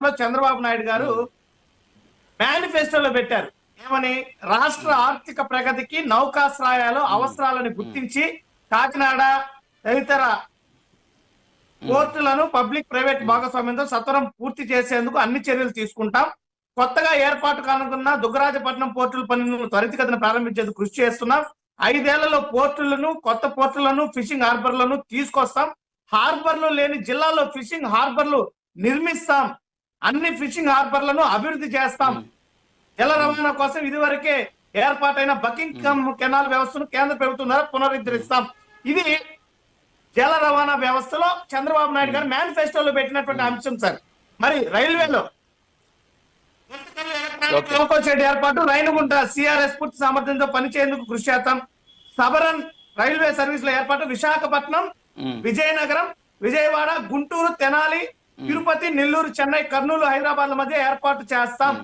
లో చంద్రబాబు నాయుడు గారు మేనిఫెస్టోలో పెట్టారు. ఏమని? రాష్ట్ర ఆర్థిక ప్రగతికి నౌకాశ్రయాలు అవసరాలను గుర్తించి కాకినాడ తదితర పోర్టులను పబ్లిక్ ప్రైవేట్ భాగస్వామ్యంతో సత్వరం పూర్తి చేసేందుకు అన్ని చర్యలు తీసుకుంటాం. కొత్తగా ఏర్పాటు కానుకున్న దుగ్గరాజపట్నం పోర్టుల పనులను త్వరితగతిన ప్రారంభించేందుకు కృషి చేస్తున్నాం. 5 ఏళ్లలో పోర్టులను, కొత్త పోర్టులను, ఫిషింగ్ హార్బర్లను తీసుకొస్తాం. హార్బర్లు లేని జిల్లాల్లో ఫిషింగ్ హార్బర్లు నిర్మిస్తాం. అన్ని ఫిషింగ్ హార్బర్లను అభివృద్ధి చేస్తాం. జల రవాణా కోసం ఇదివరకే ఏర్పాటైన బకింగ్ కెనాల్ వ్యవస్థను కేంద్ర ప్రభుత్వం ద్వారా పునరుద్ధరిస్తాం. ఇది జల రవాణా వ్యవస్థలో చంద్రబాబు నాయుడు గారు మేనిఫెస్టోలో పెట్టినటువంటి అంశం సార్. మరి రైల్వేలో లోకోషెడ్ ఏర్పాటు, రైలుగుంట సిఆర్ఎస్ పూర్తి సామర్థ్యంతో పనిచేందుకు కృషి చేస్తాం. సబరన్ రైల్వే సర్వీసుల ఏర్పాటు, విశాఖపట్నం, విజయనగరం, విజయవాడ, గుంటూరు, తెనాలి, తిరుపతి, నెల్లూరు, చెన్నై, కర్నూలు, హైదరాబాద్ మధ్య ఏర్పాటు చేస్తాం.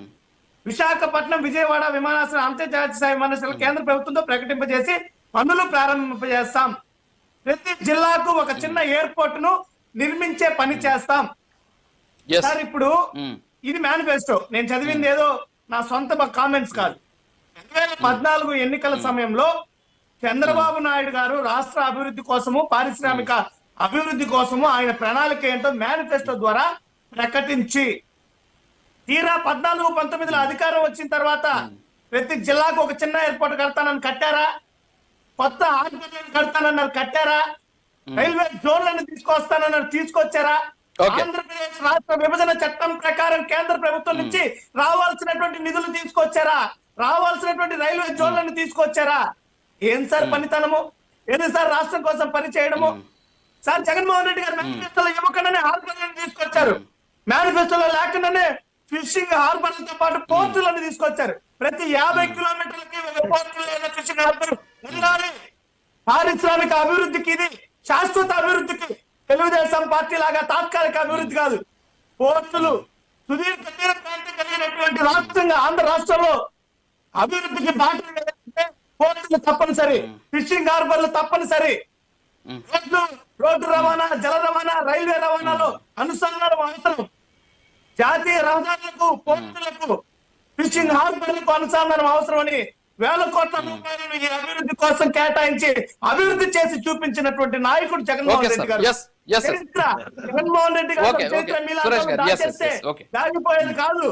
విశాఖపట్నం, విజయవాడ విమానాశ్రయం అంతర్జాతీయ స్థాయి విమానాశ్రయాలు కేంద్ర ప్రభుత్వంతో ప్రకటింపజేసి పనులు ప్రారంభింపజేస్తాం. ప్రతి జిల్లాకు ఒక చిన్న ఎయిర్పోర్ట్ ను నిర్మించే పని చేస్తాం. సార్ ఇప్పుడు ఇది మేనిఫెస్టో. నేను చదివింది ఏదో నా సొంత కామెంట్స్ కాదు. 2014 ఎన్నికల సమయంలో చంద్రబాబు నాయుడు గారు రాష్ట్ర అభివృద్ధి కోసము, పారిశ్రామిక అభివృద్ధి కోసము ఆయన ప్రణాళిక ఏంటో మేనిఫెస్టో ద్వారా ప్రకటించి తీరా 14-19లో అధికారం వచ్చిన తర్వాత ప్రతి జిల్లాకు ఒక చిన్న ఎయిర్పోర్ట్ కడతానని కట్టారా? కొత్త హార్బర్లను కడతానన్నారు, కట్టారా? రైల్వే జోన్లను తీసుకొస్తానన్నారు, తీసుకొచ్చారా? ఆంధ్రప్రదేశ్ రాష్ట్ర విభజన చట్టం ప్రకారం కేంద్ర ప్రభుత్వం నుంచి రావాల్సినటువంటి నిధులు తీసుకొచ్చారా? రావాల్సినటువంటి రైల్వే జోన్లను తీసుకొచ్చారా? ఏం సార్ పనితనము? ఏది సార్ రాష్ట్రం కోసం పని చేయడము? సార్ జగన్మోహన్ రెడ్డి గారు మేనిఫెస్టోలో ఇవ్వకుండానే హార్బర్లను తీసుకొచ్చారు. మేనిఫెస్టోలో లేకుండానే ఫిషింగ్ హార్బర్లతో పాటు పోర్టులను తీసుకొచ్చారు. ప్రతి 50 కిలోమీటర్లకి పోర్టులు ఫిషింగ్ హార్బర్ ఉండాలి. పారిశ్రామిక అభివృద్ధికి ఇది శాశ్వత అభివృద్ధికి. తెలుగుదేశం పార్టీ లాగా తాత్కాలిక అభివృద్ధి కాదు. పోర్టులు సుదీర్ఘ తీర ప్రాంతం కలిగినటువంటి రాష్ట్రంగా ఆంధ్ర రాష్ట్రంలో అభివృద్ధికి బాటలు వేయాలంటే పోర్టులు తప్పనిసరి, ఫిషింగ్ హార్బర్లు తప్పనిసరి. రోడ్డు రవాణా, జల రవాణా, రైల్వే రవాణాలో అనుసంధానం అవసరం. జాతీయ రహదారులకు, పోర్టులకు, ఫిషింగ్ హార్బర్లకు అనుసంధానం అవసరమని వేల కోట్ల రూపాయలను ఈ అభివృద్ధి కోసం కేటాయించి అభివృద్ధి చేసి చూపించినటువంటి నాయకుడు జగన్మోహన్ రెడ్డి గారు. జగన్మోహన్ రెడ్డి గారు చరిత్ర మీలాంటి దాచేస్తే దాగిపోయేది కాదు.